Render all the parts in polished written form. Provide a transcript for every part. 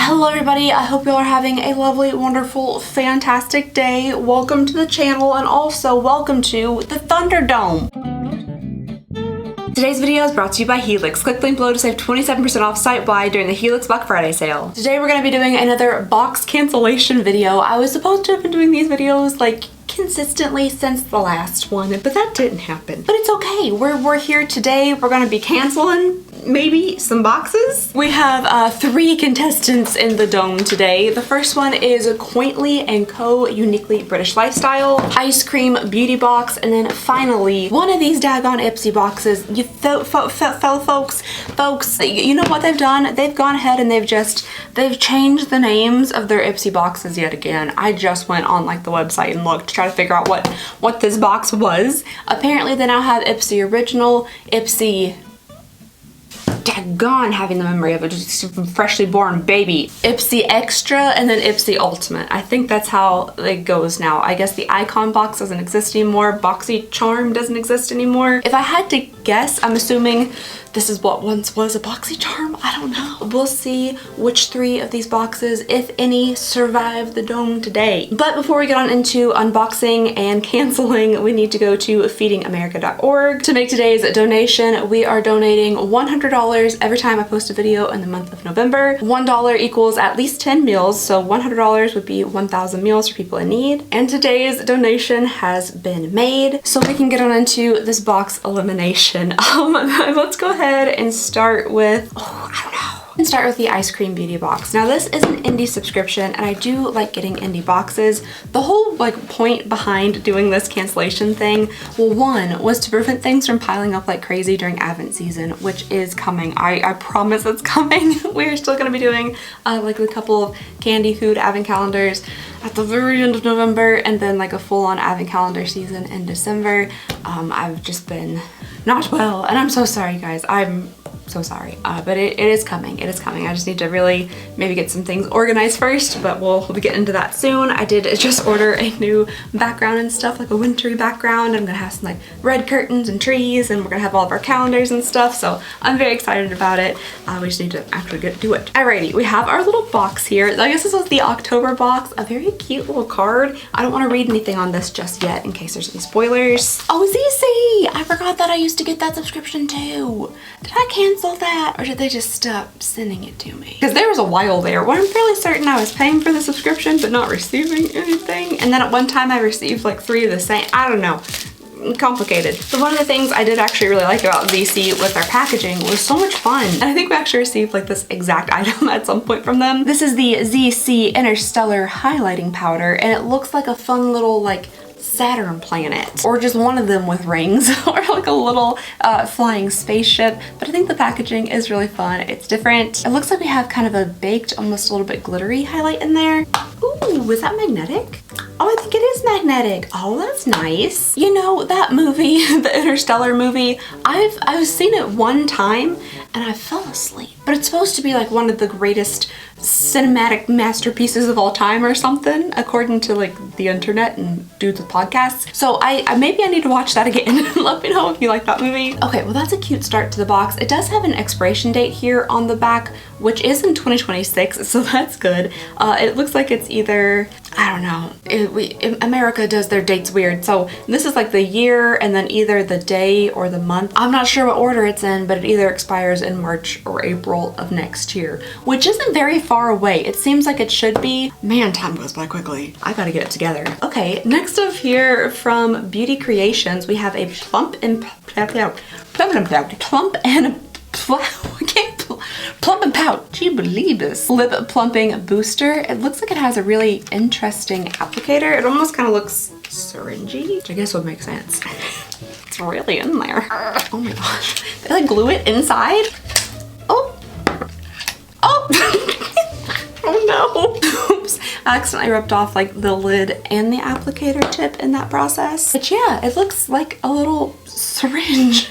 Hello everybody, I hope you all are having a lovely, wonderful, fantastic day. Welcome to the channel and also welcome to the Thunderdome. Today's video is brought to you by Helix. Click the link below to save 27% off site-wide during the Helix Black Friday sale. Today we're going to be doing another box cancellation video. I was supposed to have been doing these videos like consistently since the last one, but that didn't happen. But it's okay. We're here today. We're going to be canceling maybe some boxes. We have 3 contestants in the dome today. The first one is Quaintly & Co. Uniquely British Lifestyle, Eyescream Beauty Box, and then finally one of these daggone Ipsy boxes. You fellow folks, you know what they've done? They've gone ahead and they've changed the names of their Ipsy boxes yet again. I just went on like the website and looked to try to figure out what this box was. Apparently they now have Ipsy Original, Ipsy, daggone having the memory of a just freshly born baby, Ipsy Extra, and then Ipsy Ultimate. I think that's how it goes now. I guess the icon box doesn't exist anymore. Boxy Charm doesn't exist anymore. If I had to guess, I'm assuming this is what once was a Boxy Charm. I don't know. We'll see which 3 of these boxes, if any, survive the dome today. But before we get on into unboxing and canceling, we need to go to feedingamerica.org. To make today's donation, we are donating $100 every time I post a video in the month of November. $1 equals at least 10 meals, so $100 would be 1,000 meals for people in need. And today's donation has been made, so we can get on into this box elimination. Let's go ahead and start with, start with the Eyescream Beauty Box. Now this is an indie subscription and I do like getting indie boxes. The whole point behind doing this cancellation thing, well, one was to prevent things from piling up like crazy during Advent season, which is coming. I promise it's coming. We're still gonna be doing like a couple of candy food Advent calendars at the very end of November and then like a full-on Advent calendar season in December. I've just been not well and I'm so sorry guys. I'm so sorry, but it is coming. It is coming. I just need to really maybe get some things organized first, but we'll be getting into that soon. I did just order a new background and stuff, like a wintry background. I'm gonna have some like red curtains and trees, and we're gonna have all of our calendars and stuff, so I'm very excited about it. We just need to actually do it. Alrighty, we have our little box here. I guess this was the October box, a very cute little card. I don't want to read anything on this just yet in case there's any spoilers. Oh, ZC! I forgot that I used to get that subscription too. Did I cancel that, or did they just stop sending it to me? Because there was a while there where I'm fairly certain I was paying for the subscription but not receiving anything, and then at one time I received like 3 of the same. I don't know, complicated. But one of the things I did actually really like about ZC with their packaging was so much fun, and I think we actually received like this exact item at some point from them. This is the ZC Interstellar Highlighting Powder, and it looks like a fun little like Saturn planet, or just one of them with rings, or like a little flying spaceship. But I think the packaging is really fun. It's different. It looks like we have kind of a baked, almost a little bit glittery highlight in there. Ooh, is that magnetic? Oh, I think it is magnetic. Oh, that's nice. You know, that movie, the Interstellar movie, I've seen it one time and I fell asleep. But it's supposed to be like one of the greatest cinematic masterpieces of all time or something, according to like the internet and dudes with podcasts. So I maybe I need to watch that again. Let me know if you like that movie. Okay, well that's a cute start to the box. It does have an expiration date here on the back, which is in 2026, so that's good. It looks like it's either, I don't know, America does their dates weird. So this is like the year and then either the day or the month. I'm not sure what order it's in, but it either expires in March or April of next year, which isn't very far away. It seems like it should be. Man, time goes by quickly. I gotta get it together. Okay, next up here from Beauty Creations, we have a plump and pout. Do you believe this? Lip plumping booster. It looks like it has a really interesting applicator. It almost kind of looks syringy, which I guess would make sense. It's really in there. Oh my gosh. They like glue it inside? Oh. Oh no. Oops. I accidentally ripped off like the lid and the applicator tip in that process. But yeah, it looks like a little syringe,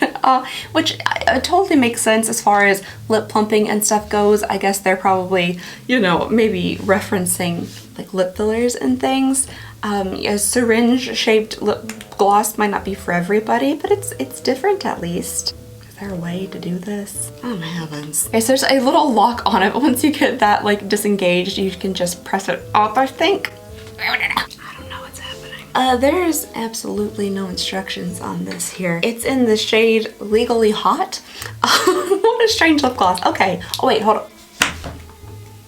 which totally makes sense as far as lip plumping and stuff goes. I guess they're probably, you know, maybe referencing like lip fillers and things. A syringe shaped lip gloss might not be for everybody, but it's different at least. there a way to do this? Oh my heavens. Okay, so there's a little lock on it. Once you get that like disengaged, you can just press it off, I think. I don't know what's happening. There's absolutely no instructions on this here. It's in the shade Legally Hot. What a strange lip gloss. Okay. Oh wait, hold on.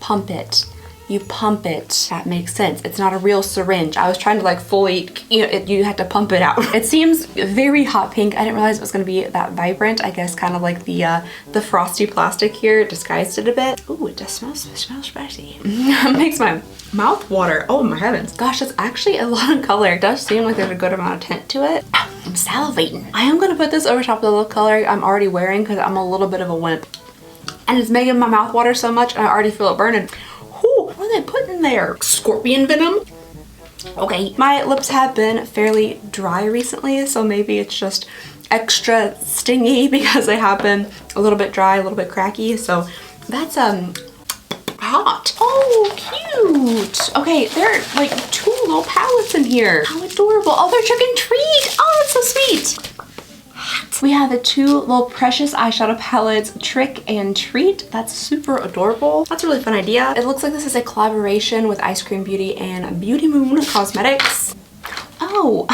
Pump it. You pump it. That makes sense. It's not a real syringe. I was trying to like fully, you had to pump it out. It seems very hot pink. I didn't realize it was gonna be that vibrant. I guess kind of like the frosty plastic here disguised it a bit. Ooh, it just smells spicy. It makes my mouth water. Oh my heavens. Gosh, that's actually a lot of color. It does seem like there's a good amount of tint to it. I'm salivating. I am gonna put this over top of the lip color I'm already wearing because I'm a little bit of a wimp. And it's making my mouth water so much and I already feel it burning. What are they putting there? Scorpion venom? Okay, my lips have been fairly dry recently, so maybe it's just extra stingy because they have been a little bit dry, a little bit cracky. So that's hot. Oh, cute. Okay, there are like 2 little palettes in here. How adorable. Oh, they're trick and treat. Oh, that's so sweet. We have the 2 little precious eyeshadow palettes, Trick and Treat. That's super adorable. That's a really fun idea. It looks like this is a collaboration with Eyescream Beauty and Beauty Moon Cosmetics. Oh,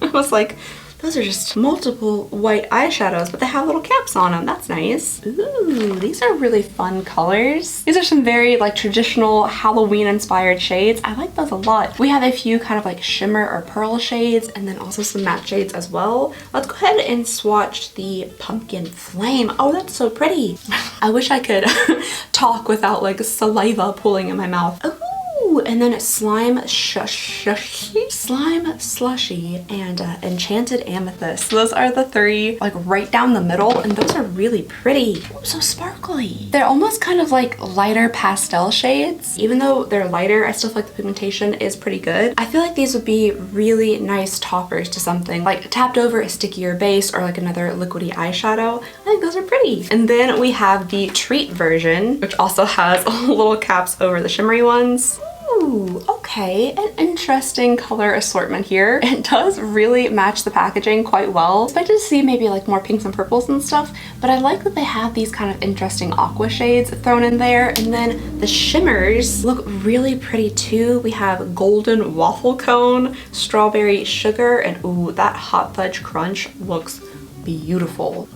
I was like, those are just multiple white eyeshadows, but they have little caps on them. That's nice. Ooh, these are really fun colors. These are some very like traditional Halloween inspired shades. I like those a lot. We have a few kind of like shimmer or pearl shades and then also some matte shades as well. Let's go ahead and swatch the Pumpkin Flame. Oh, that's so pretty. I wish I could talk without like saliva pooling in my mouth. Ooh. And then Slime Slushy, and Enchanted Amethyst. Those are the 3 like right down the middle, and those are really pretty. Ooh, so sparkly. They're almost kind of like lighter pastel shades. Even though they're lighter, I still feel like the pigmentation is pretty good. I feel like these would be really nice toppers to something like tapped over a stickier base or like another liquidy eyeshadow. I think those are pretty. And then we have the Treat version, which also has little caps over the shimmery ones. Ooh, okay, an interesting color assortment here. It does really match the packaging quite well. I expected to see maybe like more pinks and purples and stuff, but I like that they have these kind of interesting aqua shades thrown in there. And then the shimmers look really pretty too. We have Golden Waffle Cone, Strawberry Sugar, and ooh, that Hot Fudge Crunch looks beautiful.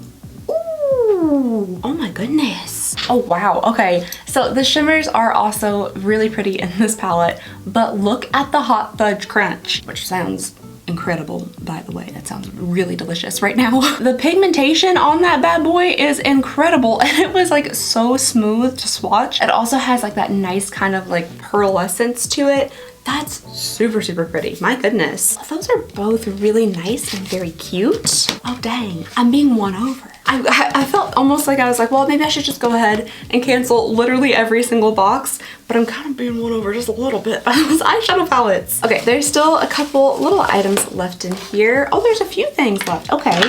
Ooh, oh my goodness. Oh wow, okay. So the shimmers are also really pretty in this palette, but look at the Hot Fudge Crunch, which sounds incredible, by the way. That sounds really delicious right now. The pigmentation on that bad boy is incredible, and it was like so smooth to swatch. It also has like that nice kind of like pearlescence to it. That's super, super pretty. My goodness. Those are both really nice and very cute. Oh dang, I'm being won over. I felt almost like I was like, well, maybe I should just go ahead and cancel literally every single box, but I'm kind of being won over just a little bit by those eyeshadow palettes. Okay, there's still a couple little items left in here. Oh, there's a few things left. Okay.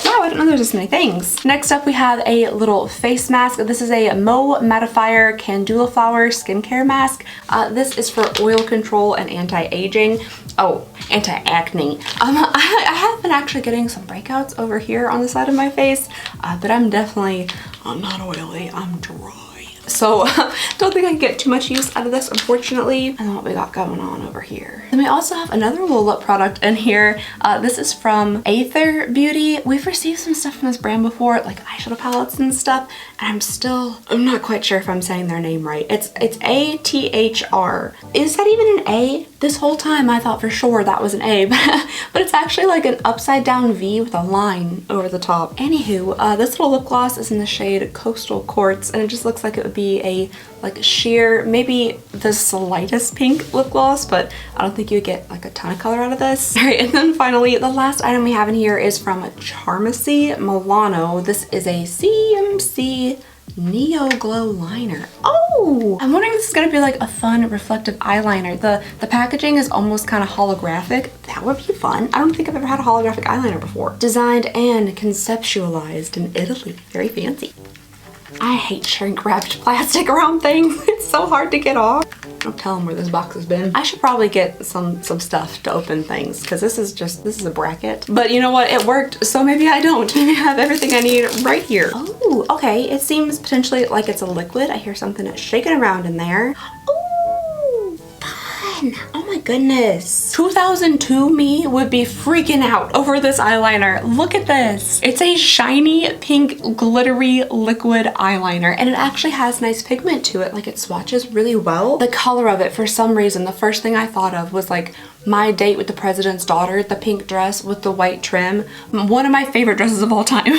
Wow, I didn't know there's this many things. Next up, we have a little face mask. This is a Mo Mattifier Candula Flower skincare mask. This is for oil control and anti-aging. Oh, anti-acne. I have been actually getting some breakouts over here on the side of my face, but I'm not oily, I'm dry. So don't think I can get too much use out of this, unfortunately. And then what we got going on over here. Then we also have another little lip product in here. This is from Aether Beauty. We've received some stuff from this brand before, like eyeshadow palettes and stuff. And I'm not quite sure if I'm saying their name right. It's A-T-H-R. Is that even an A? This whole time I thought for sure that was an A, but it's actually like an upside down V with a line over the top. Anywho, this little lip gloss is in the shade Coastal Quartz, and it just looks like it would be a like sheer, maybe the slightest pink lip gloss, but I don't think you would get like a ton of color out of this. All right, and then finally, the last item we have in here is from Charmacy Milano. This is a CMC Neo Glow liner. Oh, I'm wondering if this is gonna be like a fun reflective eyeliner. The packaging is almost kind of holographic. That would be fun. I don't think I've ever had a holographic eyeliner before. Designed and conceptualized in Italy. Very fancy. I hate shrink wrapped plastic around things. It's so hard to get off. Don't tell them where this box has been. I should probably get some stuff to open things because this is a bracket. But you know what? It worked, so maybe I don't. Maybe I have everything I need right here. Oh, okay. It seems potentially like it's a liquid. I hear something shaking around in there. Oh, fun. Oh my goodness. 2002 me would be freaking out over this eyeliner. Look at this. It's a shiny pink glittery liquid eyeliner and it actually has nice pigment to it. Like it swatches really well. The color of it, for some reason, the first thing I thought of was like My Date with the President's Daughter, the pink dress with the white trim. One of my favorite dresses of all time.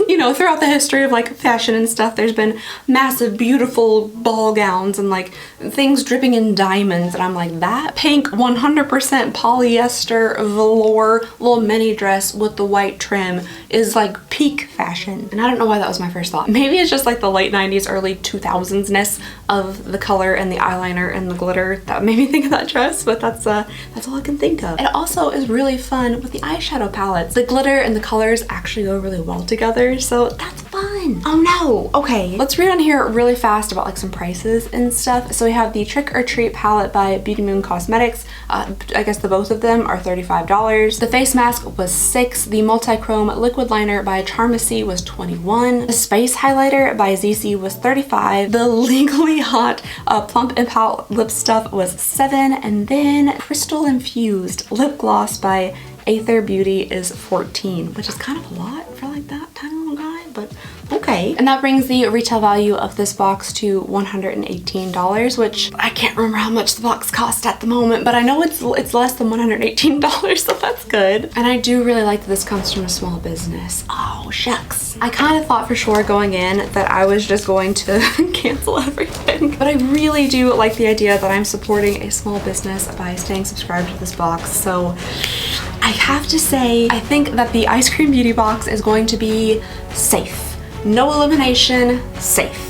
You know, throughout the history of like fashion and stuff, there's been massive, beautiful ball gowns and like things dripping in diamonds. And I'm like, that pink 100% polyester velour little mini dress with the white trim is like peak fashion. And I don't know why that was my first thought. Maybe it's just like the late 90s, early 2000s-ness of the color and the eyeliner and the glitter that made me think of that dress, but that's all I can think of. It also is really fun with the eyeshadow palettes. The glitter and the colors actually go really well together, so that's fun. Oh no, okay. Let's read on here really fast about like some prices and stuff. So we have the Trick or Treat palette by Beauty Moon Cosmetics. I guess the both of them are $35. The face mask was $6. The multi-chrome liquid liner by Charmacy was $21. The space highlighter by ZC was $35. The Legally Hot Plump and Pout lip stuff was $7. And then crystal infused lip gloss by Aether Beauty is $14, which is kind of a lot for like that tiny little guy, but okay. And that brings the retail value of this box to $118, which I can't remember how much the box cost at the moment, but I know it's less than $118, so that's good. And I do really like that this comes from a small business. Oh, shucks. I kind of thought for sure going in that I was just going to cancel everything, but I really do like the idea that I'm supporting a small business by staying subscribed to this box. So I have to say, I think that the Eyescream Beauty Box is going to be safe. No elimination, safe.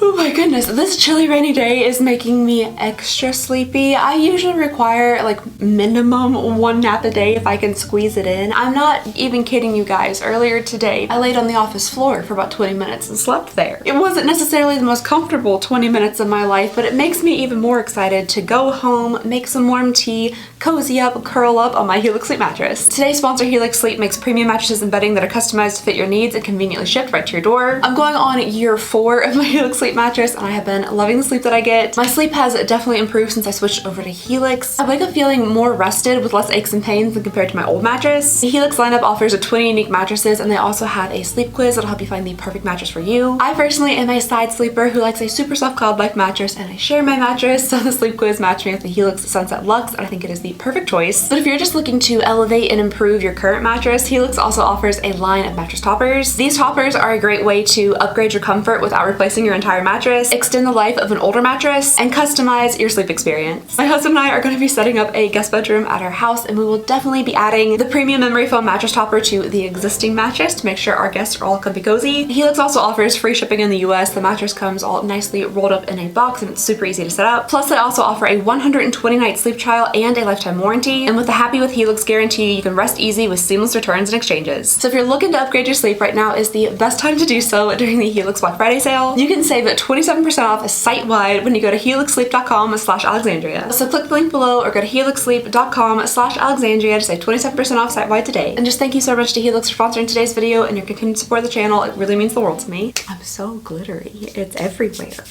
Oh my goodness, this chilly rainy day is making me extra sleepy. I usually require like minimum one nap a day if I can squeeze it in. I'm not even kidding you guys. Earlier today, I laid on the office floor for about 20 minutes and slept there. It wasn't necessarily the most comfortable 20 minutes of my life, but it makes me even more excited to go home, make some warm tea, cozy up, curl up on my Helix Sleep mattress. Today's sponsor, Helix Sleep, makes premium mattresses and bedding that are customized to fit your needs and conveniently shipped right to your door. I'm going on year 4 of my Helix Sleep mattress and I have been loving the sleep that I get. My sleep has definitely improved since I switched over to Helix. I wake up feeling more rested with less aches and pains than compared to my old mattress. The Helix lineup offers 20 unique mattresses and they also have a sleep quiz that'll help you find the perfect mattress for you. I personally am a side sleeper who likes a super soft cloud-like mattress and I share my mattress, so the sleep quiz matched me with the Helix Sunset Luxe and I think it is the perfect choice. But if you're just looking to elevate and improve your current mattress, Helix also offers a line of mattress toppers. These toppers are a great way to upgrade your comfort without replacing your entire mattress, extend the life of an older mattress, and customize your sleep experience. My husband and I are going to be setting up a guest bedroom at our house and we will definitely be adding the premium memory foam mattress topper to the existing mattress to make sure our guests are all comfy cozy. Helix also offers free shipping in the US. The mattress comes all nicely rolled up in a box and it's super easy to set up. Plus they also offer a 120-night sleep trial and a lifetime warranty. And with the Happy with Helix guarantee, you can rest easy with seamless returns and exchanges. So if you're looking to upgrade your sleep, right now is the best time to do so during the Helix Black Friday sale. You can save 27% off site-wide when you go to helixsleep.com/Alexandria. So click the link below or go to helixsleep.com/Alexandria to save 27% off site-wide today. And just thank you so much to Helix for sponsoring today's video and your continued support of the channel. It really means the world to me. I'm so glittery. It's everywhere.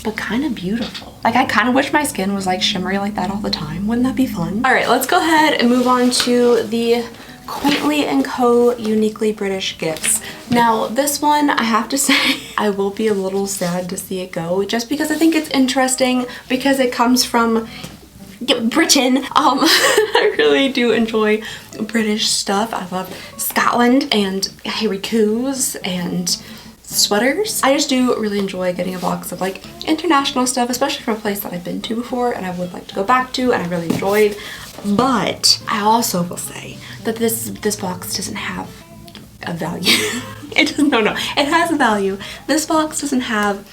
But kind of beautiful. Like I kind of wish my skin was like shimmery like that all the time. Wouldn't that be fun? All right, let's go ahead and move on to the Quaintly & Co. Uniquely British Gifts. Now this one, I have to say, I will be a little sad to see it go just because I think it's interesting because it comes from Britain. I really do enjoy British stuff. I love Scotland and hairy coos and sweaters. I just do really enjoy getting a box of like international stuff, especially from a place that I've been to before and I would like to go back to and I really enjoyed. But I also will say that this box doesn't have a value. It has a value. This box doesn't have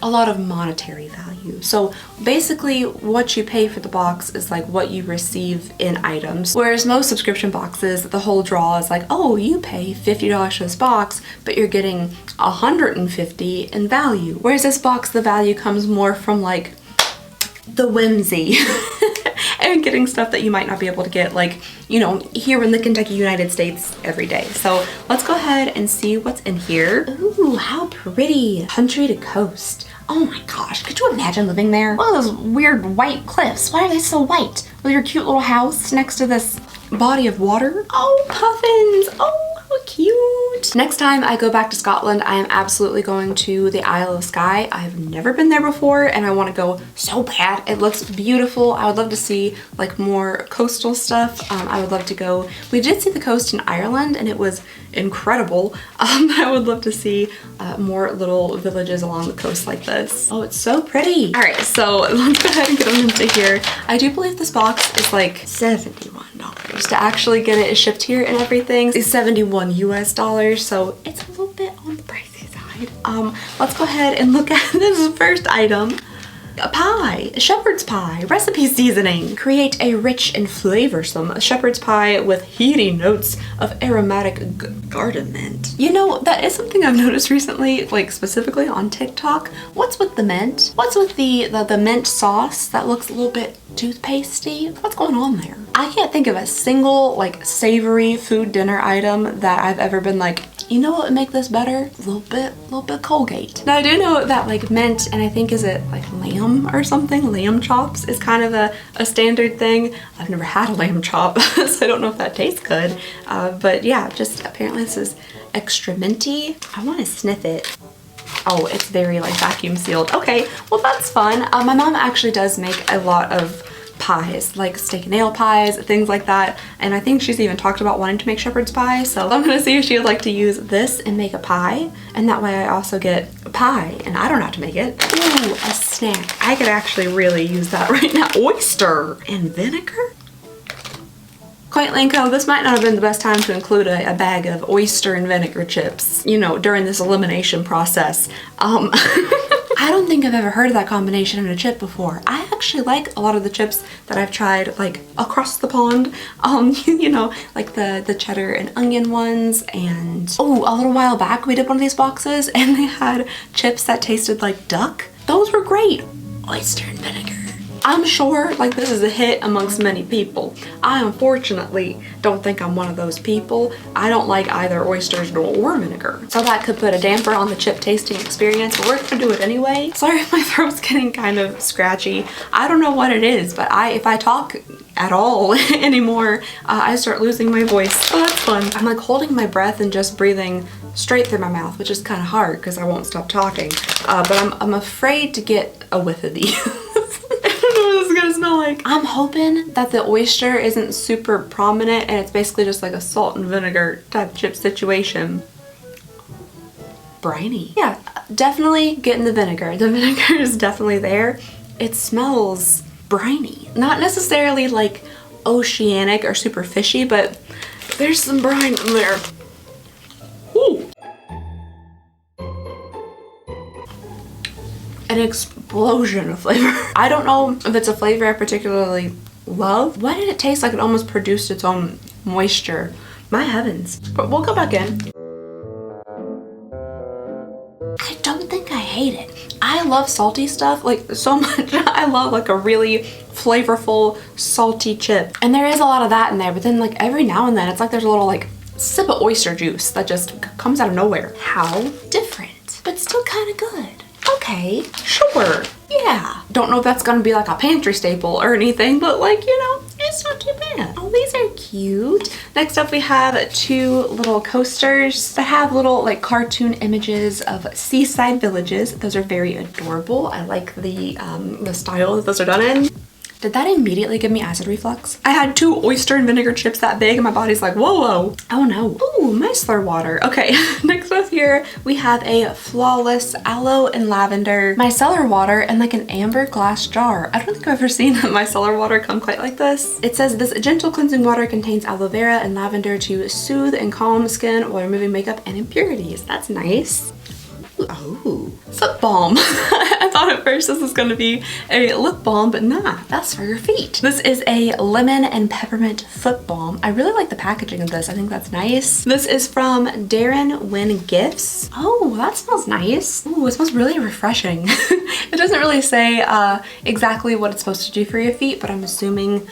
a lot of monetary value. So basically what you pay for the box is like what you receive in items. Whereas most subscription boxes, the whole draw is like, oh, you pay $50 for this box, but you're getting $150 in value. Whereas this box, the value comes more from like the whimsy and getting stuff that you might not be able to get, like, you know, here in the Kentucky, United States every day. So let's go ahead and see what's in here. Ooh, how pretty. Country to coast. Oh my gosh, could you imagine living there? One of those weird white cliffs. Why are they so white? With your cute little house next to this body of water. Oh, puffins. Oh, how cute. Next time I go back to Scotland, I am absolutely going to the Isle of Skye. I've never been there before and I want to go so bad. It looks beautiful. I would love to see like more coastal stuff. I would love to go. We did see the coast in Ireland and it was incredible. I would love to see more little villages along the coast like this. Oh, it's so pretty. All right, so let's go ahead and get on into here. I do believe this box is like $71 to actually get it shipped here and everything. It's 71 US dollars, so it's a little bit on the pricey side. Let's go ahead and look at this first item. A pie, a shepherd's pie, recipe seasoning. Create a rich and flavorsome shepherd's pie with heaty notes of aromatic garden mint. You know, that is something I've noticed recently, like specifically on TikTok. What's with the mint? What's with the mint sauce that looks a little bit toothpastey? What's going on there? I can't think of a single like savory food dinner item that I've ever been like, you know what would make this better? A little bit Colgate. Now I do know that like mint, and I think is it like lamb or something? Lamb chops is kind of a standard thing. I've never had a lamb chop, so I don't know if that tastes good. But yeah, just apparently this is extra minty. I want to sniff it. Oh, it's very like vacuum sealed. Okay, well that's fun. My mom actually does make a lot of pies, like steak and nail pies, things like that, and I think she's even talked about wanting to make shepherd's pie, so I'm gonna see if she would like to use this and make a pie, and that way I also get a pie and I don't have to make it. Ooh, a snack. I could actually really use that right now. Oyster and vinegar? Quite Linko, this might not have been the best time to include a bag of oyster and vinegar chips, you know, during this elimination process. I don't think I've ever heard of that combination in a chip before. I actually like a lot of the chips that I've tried like across the pond. You know, like the cheddar and onion ones, and oh, a little while back we did one of these boxes and they had chips that tasted like duck. Those were great. Oyster and vinegar. I'm sure like this is a hit amongst many people. I unfortunately don't think I'm one of those people. I don't like either oysters or vinegar. So that could put a damper on the chip tasting experience, but we're gonna do it anyway. Sorry if my throat's getting kind of scratchy. I don't know what it is, but if I talk at all anymore, I start losing my voice. Oh, that's fun. I'm like holding my breath and just breathing straight through my mouth, which is kind of hard because I won't stop talking. But I'm afraid to get a whiff of these. Gonna smell like. I'm hoping that the oyster isn't super prominent and it's basically just like a salt and vinegar type chip situation. Briny. Yeah, definitely getting the vinegar. The vinegar is definitely there. It smells briny. Not necessarily like oceanic or super fishy, but there's some brine in there. Ooh. An explosion of flavor. I don't know if it's a flavor I particularly love. Why did it taste like it almost produced its own moisture? My heavens. But we'll go back in. I don't think I hate it. I love salty stuff like so much. I love like a really flavorful salty chip. And there is a lot of that in there, but then like every now and then it's like there's a little like sip of oyster juice that just comes out of nowhere. How different, but still kind of good. Okay, sure, yeah. Don't know if that's gonna be like a pantry staple or anything, but like, you know, it's not too bad. Oh, these are cute. Next up we have two little coasters that have little like cartoon images of seaside villages. Those are very adorable. I like the style that those are done in. Did that immediately give me acid reflux? I had two oyster and vinegar chips that big and my body's like, whoa, whoa. Oh no. Ooh, micellar water. Okay, next up here, we have a flawless aloe and lavender micellar water in like an amber glass jar. I don't think I've ever seen micellar water come quite like this. It says this gentle cleansing water contains aloe vera and lavender to soothe and calm skin while removing makeup and impurities. That's nice. Oh, foot balm. thought at first this was gonna be a lip balm, but nah, that's for your feet. This is a lemon and peppermint foot balm. I really like the packaging of this. I think that's nice. This is from Darren Wynn Gifts. Oh, that smells nice. Ooh, it smells really refreshing. It doesn't really say exactly what it's supposed to do for your feet, but I'm assuming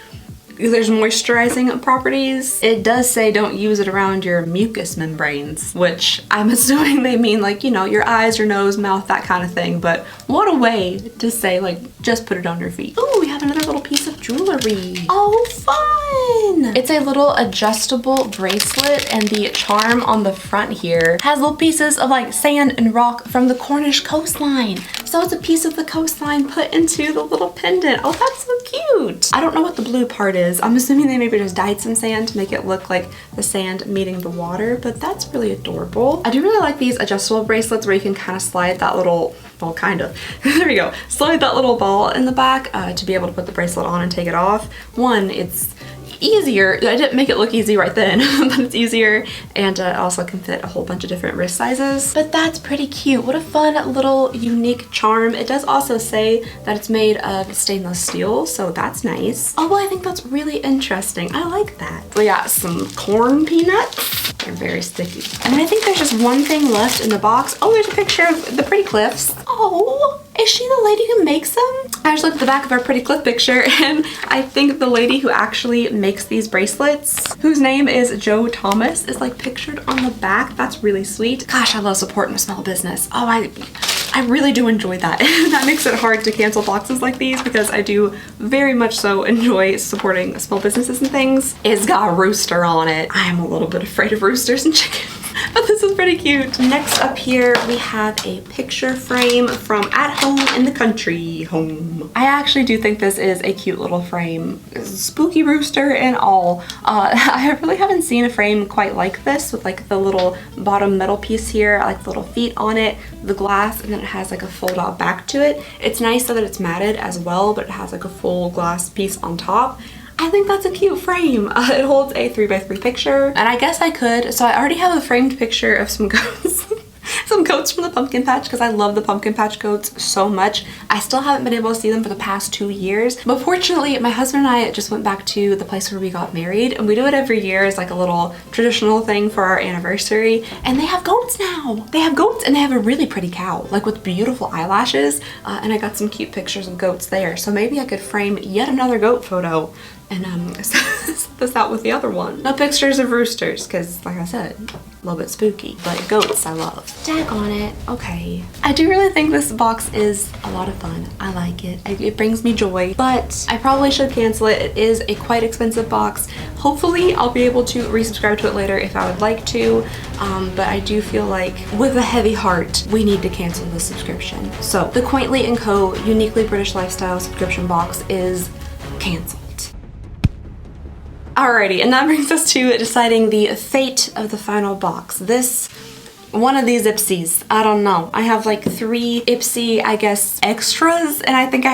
there's moisturizing properties. It does say don't use it around your mucous membranes, which I'm assuming they mean like, you know, your eyes, your nose, mouth, that kind of thing. But what a way to say like, just put it on your feet. Oh, we have another little piece of jewelry. Oh, fun. It's a little adjustable bracelet, and the charm on the front here has little pieces of like sand and rock from the Cornish coastline. So it's a piece of the coastline put into the little pendant. Oh, that's so cute. I don't know what the blue part is. I'm assuming they maybe just dyed some sand to make it look like the sand meeting the water, but that's really adorable. I do really like these adjustable bracelets where you can kind of slide that little, well, kind of, there we go, slide that little ball in the back to be able to put the bracelet on and take it off. One, it's easier. I didn't make it look easy right then, but it's easier, and it also can fit a whole bunch of different wrist sizes. But that's pretty cute. What a fun little unique charm. It does also say that it's made of stainless steel, so that's nice. Oh, well, I think that's really interesting. I like that. We got some corn peanuts. They're very sticky. And then I think there's just one thing left in the box. Oh, there's a picture of the Pretty Cliffs. Oh, is she the lady who makes them? I just looked at the back of our Pretty Cliff picture, and I think the lady who actually makes these bracelets, whose name is Joe Thomas, is like pictured on the back. That's really sweet. Gosh, I love supporting a small business. Oh, I really do enjoy that. That makes it hard to cancel boxes like these because I do very much so enjoy supporting small businesses and things. It's got a rooster on it. I am a little bit afraid of roosters and chickens. But this is pretty cute. Next up here, we have a picture frame from At Home in the Country Home. I actually do think this is a cute little frame. Spooky rooster and all. I really haven't seen a frame quite like this with like the little bottom metal piece here. I like the little feet on it, the glass, and then it has like a fold out back to it. It's nice so that it's matted as well, but it has like a full glass piece on top. I think that's a cute frame. It holds a 3x3 picture, and I guess I could, so I already have a framed picture of some goats. Some goats from the pumpkin patch because I love the pumpkin patch goats so much. I still haven't been able to see them for the past 2 years, but fortunately my husband and I just went back to the place where we got married, and we do it every year as like a little traditional thing for our anniversary, and they have goats now. They have goats, and they have a really pretty cow, like with beautiful eyelashes, and I got some cute pictures of goats there, so maybe I could frame yet another goat photo and set this out with the other one. No pictures of roosters because, like I said, a little bit spooky, but goats I love. Tag on it. Okay. I do really think this box is a lot of fun. I like it. It brings me joy, but I probably should cancel it. It is a quite expensive box. Hopefully I'll be able to resubscribe to it later if I would like to, but I do feel like with a heavy heart we need to cancel the subscription. So the Quaintly & Co. Uniquely British Lifestyle subscription box is canceled. Alrighty, and that brings us to deciding the fate of the final box. One of these Ipsys, I don't know. I have like 3 Ipsy, I guess, extras, and I think do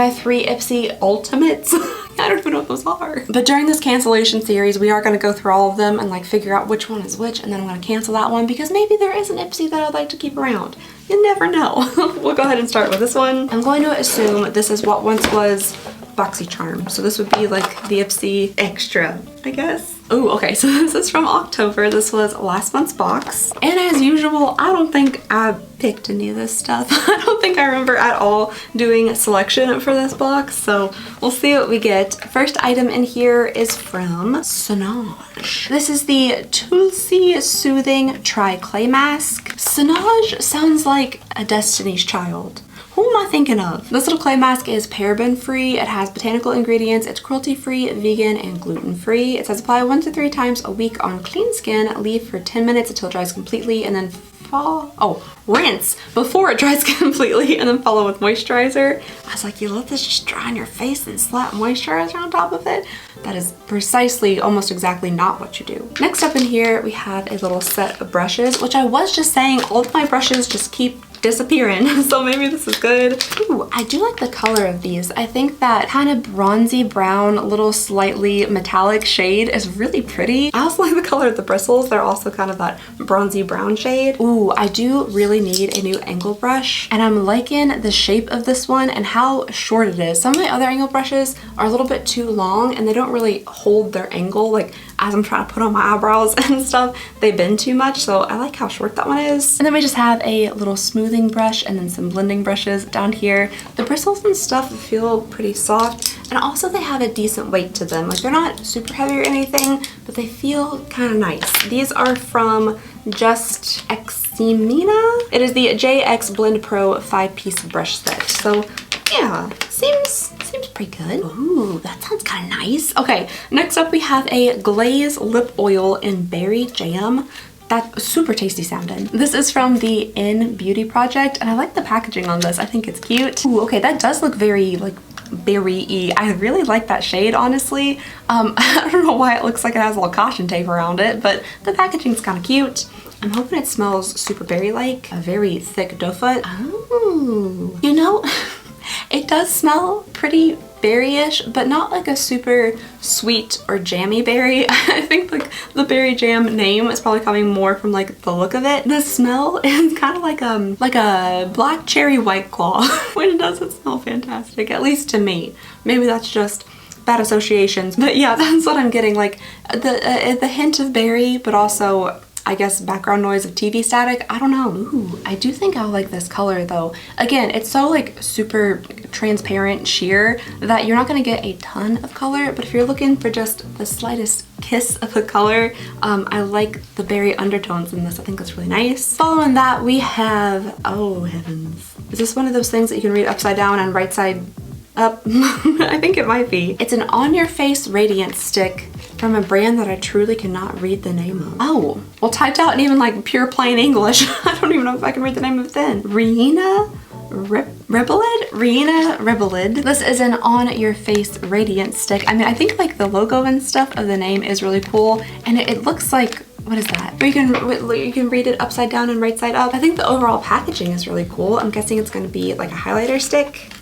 I have 3 Ipsy ultimates? I don't even know what those are. But during this cancellation series, we are gonna go through all of them and like figure out which one is which, and then I'm gonna cancel that one because maybe there is an Ipsy that I'd like to keep around. You never know. We'll go ahead and start with this one. I'm going to assume this is what once was BoxyCharm. So this would be like the Ipsy extra, I guess. Oh, okay, so this is from October. This was last month's box. And as usual, I don't think I picked any of this stuff. I don't think I remember at all doing a selection for this box, so we'll see what we get. First item in here is from Sonage. This is the Tulsi Soothing Tri-Clay Mask. Sonage sounds like a Destiny's Child. Who am I thinking of? This little clay mask is paraben free. It has botanical ingredients. It's cruelty free, vegan, and gluten free. It says apply 1 to 3 times a week on clean skin. Leave for 10 minutes until it dries completely, and then rinse before it dries completely, and then follow with moisturizer. I was like, you let this just dry on your face and slap moisturizer on top of it? That is precisely, almost exactly not what you do. Next up in here, we have a little set of brushes, which I was just saying, all of my brushes just keep disappearing. So maybe this is good. Ooh, I do like the color of these. I think that kind of bronzy brown, little slightly metallic shade is really pretty. I also like the color of the bristles. They're also kind of that bronzy brown shade. Ooh, I do really need a new angle brush, and I'm liking the shape of this one and how short it is. Some of my other angle brushes are a little bit too long and they don't really hold their angle, like as I'm trying to put on my eyebrows and stuff, they bend too much. So I like how short that one is. And then we just have a little smoothing brush and then some blending brushes down here. The bristles and stuff feel pretty soft, and also they have a decent weight to them. Like they're not super heavy or anything, but they feel kind of nice. These are from Just Ximina. It is the JX Blend Pro 5-piece brush set. So yeah, seems pretty good. Ooh, that sounds kind of nice. Okay, next up we have a glaze lip oil in berry jam. That's super tasty sounding. This is from the In Beauty Project, and I like the packaging on this. I think it's cute. Ooh, okay, that does look very like berry-y. I really like that shade, honestly. I don't know why it looks like it has a little caution tape around it, but the packaging's kind of cute. I'm hoping it smells super berry-like. A very thick doe foot. Oh, you know, it does smell pretty berry-ish, but not like a super sweet or jammy berry. I think like the berry jam name is probably coming more from like the look of it. The smell is kind of like a black cherry white claw, which doesn't smell fantastic, at least to me. Maybe that's just bad associations, but yeah, that's what I'm getting. Like the hint of berry, but also I guess background noise of TV static. I don't know. Ooh, I do think I'll like this color though. Again, it's so like super transparent sheer that you're not gonna get a ton of color, but if you're looking for just the slightest kiss of a color, I like the berry undertones in this. I think that's really nice. Following that, we have, oh heavens. Is this one of those things that you can read upside down and right side up? I think it might be. It's an on your face radiance stick from a brand that I truly cannot read the name of. Oh, well, typed out in even like pure plain English. I don't even know if I can read the name of it then. Rihanna Rebelid? Rihanna Rebelid. This is an on your face radiance stick. I mean, I think like the logo and stuff of the name is really cool, and it looks like, what is that? You can read it upside down and right side up. I think the overall packaging is really cool. I'm guessing it's gonna be like a highlighter stick.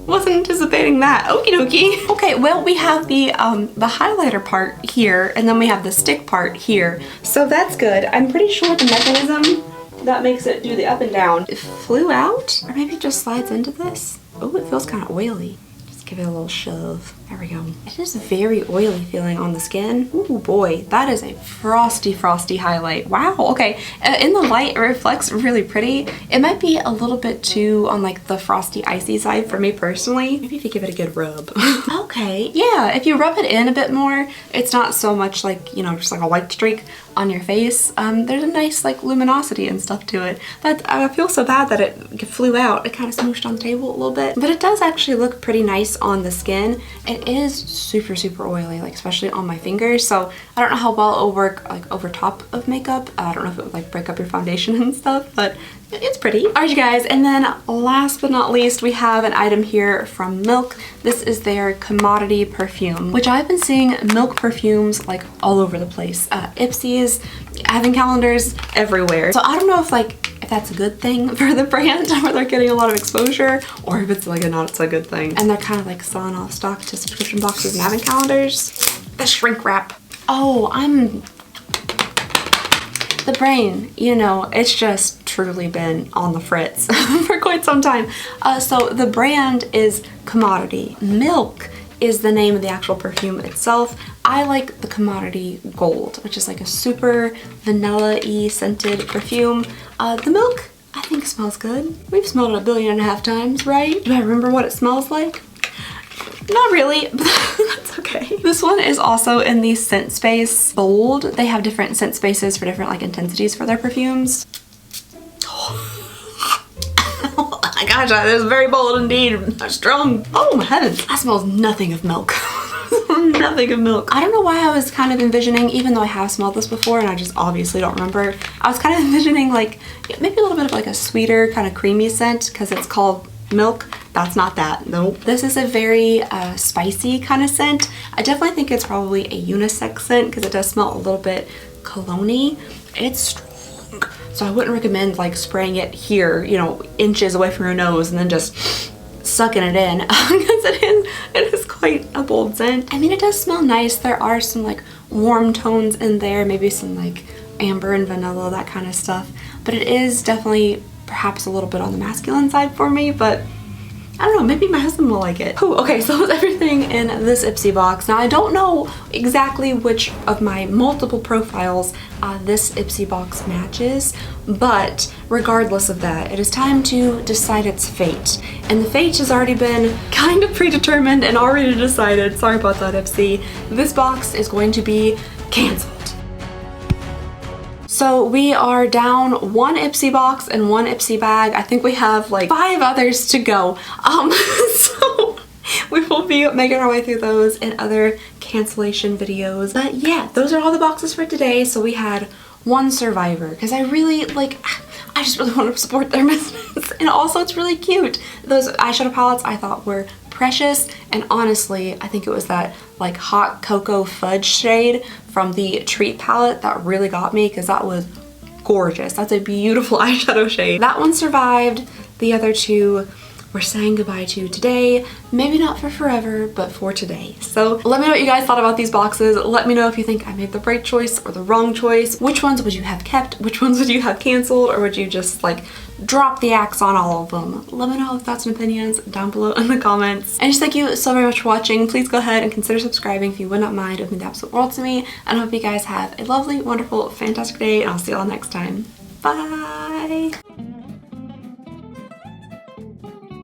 Wasn't anticipating that. Okie dokie. Okay, well, we have the highlighter part here, and then we have the stick part here. So that's good. I'm pretty sure the mechanism that makes it do the up and down, it flew out, or maybe it just slides into this. Oh, it feels kind of oily. Just give it a little shove. There we go. It is very oily feeling on the skin. Ooh boy, that is a frosty highlight. Wow, okay. In the light, it reflects really pretty. It might be a little bit too on like the frosty icy side for me personally. Maybe if you give it a good rub. Okay, yeah, if you rub it in a bit more, it's not so much like, you know, just like a white streak on your face. There's a nice like luminosity and stuff to it. But I feel so bad that it flew out. It kind of smooshed on the table a little bit. But it does actually look pretty nice on the skin. It is super oily, like especially on my fingers, so I don't know how well it'll work like over top of makeup. I don't know if it would like break up your foundation and stuff, but it's pretty. Alright you guys, and then last but not least, we have an item here from Milk. This is their commodity perfume, which I've been seeing Milk perfumes like all over the place. Ipsy's, advent calendars, everywhere. So I don't know if that's a good thing for the brand, where they're getting a lot of exposure, or if it's like not a good thing. And they're kind of like selling off stock to subscription boxes and advent calendars. The shrink wrap. Oh, the brain, you know, it's just truly been on the fritz for quite some time. So the brand is Commodity. Milk is the name of the actual perfume itself. I like the Commodity Gold, which is like a super vanilla-y scented perfume. The Milk, I think, smells good. We've smelled it 1.5 billion times, right? Do I remember what it smells like? Not really, but that's okay. This one is also in the scent space bold. They have different scent spaces for different like intensities for their perfumes. Oh my gosh, that is very bold indeed. Strong. Oh my heavens. That smells nothing of milk. Nothing of milk. I don't know why I was kind of envisioning, even though I have smelled this before and I just obviously don't remember, I was kind of envisioning like maybe a little bit of like a sweeter kind of creamy scent because it's called Milk. That's not that. Nope. This is a very spicy kind of scent. I definitely think it's probably a unisex scent because it does smell a little bit cologne-y. It's strong. So I wouldn't recommend like spraying it here, you know, inches away from your nose and then just sucking it in because it is quite a bold scent. I mean, it does smell nice. There are some like warm tones in there, maybe some like amber and vanilla, that kind of stuff. But it is definitely perhaps a little bit on the masculine side for me, but I don't know, maybe my husband will like it. Ooh, okay, so that's everything in this Ipsy box. Now I don't know exactly which of my multiple profiles this Ipsy box matches, but regardless of that, it is time to decide its fate. And the fate has already been kind of predetermined and already decided. Sorry about that, Ipsy. This box is going to be canceled. So we are down one Ipsy box and one Ipsy bag. I think we have like 5 others to go. So we will be making our way through those in other cancellation videos. But yeah, those are all the boxes for today. So we had one survivor because I really like, I just really want to support their business. And also it's really cute. Those eyeshadow palettes I thought were precious, and honestly I think it was that like hot cocoa fudge shade from the Treat palette that really got me because that was gorgeous. That's a beautiful eyeshadow shade. That one survived. The other two we're saying goodbye to today. Maybe not for forever, but for today. So let me know what you guys thought about these boxes. Let me know if you think I made the right choice or the wrong choice. Which ones would you have kept? Which ones would you have canceled? Or would you just like drop the axe on all of them? Let me know your thoughts and opinions down below in the comments. And just thank you so very much for watching. Please go ahead and consider subscribing if you would not mind. It would mean the absolute world to me. And I hope you guys have a lovely, wonderful, fantastic day. And I'll see you all next time. Bye!